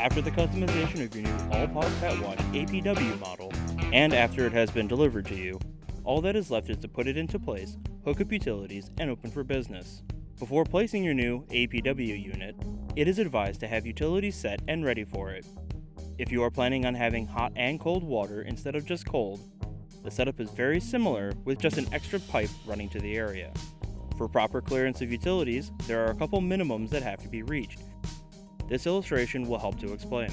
After the customization of your new All Paws Pet Wash APW model, and after it has been delivered to you, all that is left is to put it into place, hook up utilities, and open for business. Before placing your new APW unit, it is advised to have utilities set and ready for it. If you are planning on having hot and cold water instead of just cold, the setup is very similar with just an extra pipe running to the area. For proper clearance of utilities, there are a couple minimums that have to be reached. This illustration will help to explain.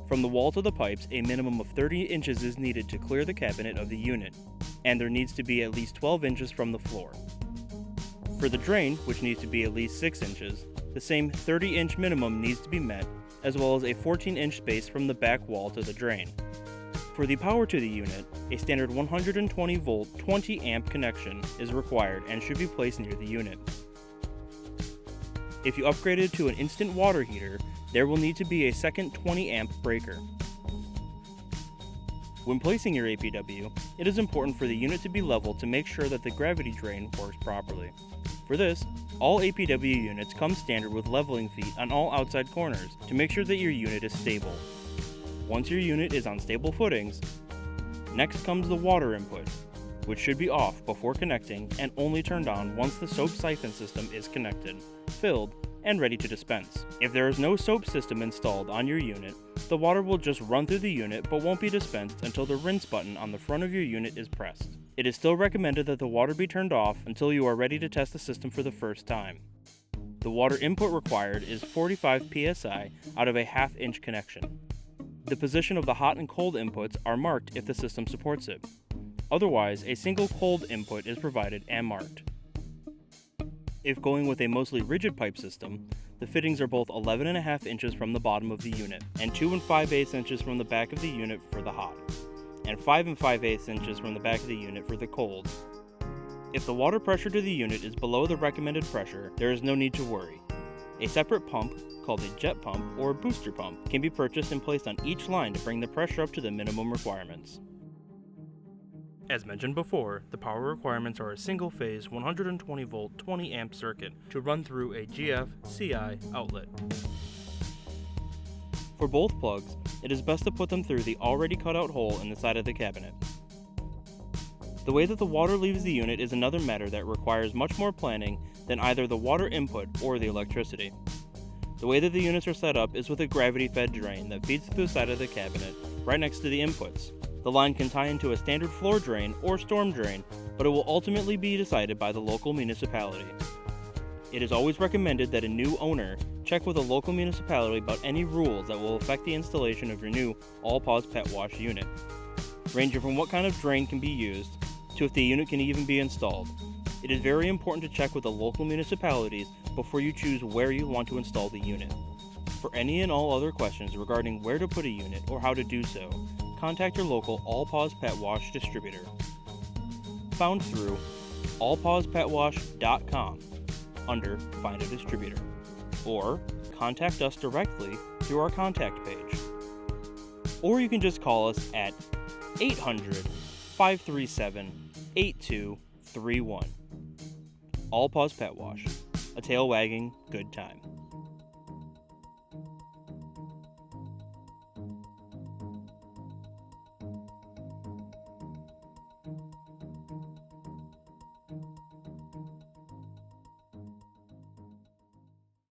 From the wall to the pipes, a minimum of 30 inches is needed to clear the cabinet of the unit, and there needs to be at least 12 inches from the floor. For the drain, which needs to be at least 6 inches, the same 30-inch minimum needs to be met, as well as a 14-inch space from the back wall to the drain. For the power to the unit, a standard 120-volt 20-amp connection is required and should be placed near the unit. If you upgraded to an instant water heater, there will need to be a second 20-amp breaker. When placing your APW, it is important for the unit to be level to make sure that the gravity drain works properly. For this, all APW units come standard with leveling feet on all outside corners to make sure that your unit is stable. Once your unit is on stable footings, next comes the water input, which should be off before connecting and only turned on once the soap siphon system is connected, filled, and ready to dispense. If there is no soap system installed on your unit, the water will just run through the unit but won't be dispensed until the rinse button on the front of your unit is pressed. It is still recommended that the water be turned off until you are ready to test the system for the first time. The water input required is 45 psi out of a half-inch connection. The position of the hot and cold inputs are marked if the system supports it. Otherwise, a single cold input is provided and marked. If going with a mostly rigid pipe system, the fittings are both 11.5 inches from the bottom of the unit and 2 5/8 inches from the back of the unit for the hot, and 5 5/8 inches from the back of the unit for the cold. If the water pressure to the unit is below the recommended pressure, there is no need to worry. A separate pump, called a jet pump or a booster pump, can be purchased and placed on each line to bring the pressure up to the minimum requirements. As mentioned before, the power requirements are a single-phase 120-volt 20-amp circuit to run through a GF-CI outlet. For both plugs, it is best to put them through the already cut-out hole in the side of the cabinet. The way that the water leaves the unit is another matter that requires much more planning than either the water input or the electricity. The way that the units are set up is with a gravity-fed drain that feeds through the side of the cabinet right next to the inputs. The line can tie into a standard floor drain or storm drain, but it will ultimately be decided by the local municipality. It is always recommended that a new owner check with a local municipality about any rules that will affect the installation of your new All Paws Pet Wash unit, ranging from what kind of drain can be used to if the unit can even be installed. It is very important to check with the local municipalities before you choose where you want to install the unit. For any and all other questions regarding where to put a unit or how to do so, contact your local All Paws Pet Wash distributor, found through allpawspetwash.com under Find a Distributor, or contact us directly through our contact page. Or you can just call us at 800-537-8231. All Paws Pet Wash, a tail wagging good time.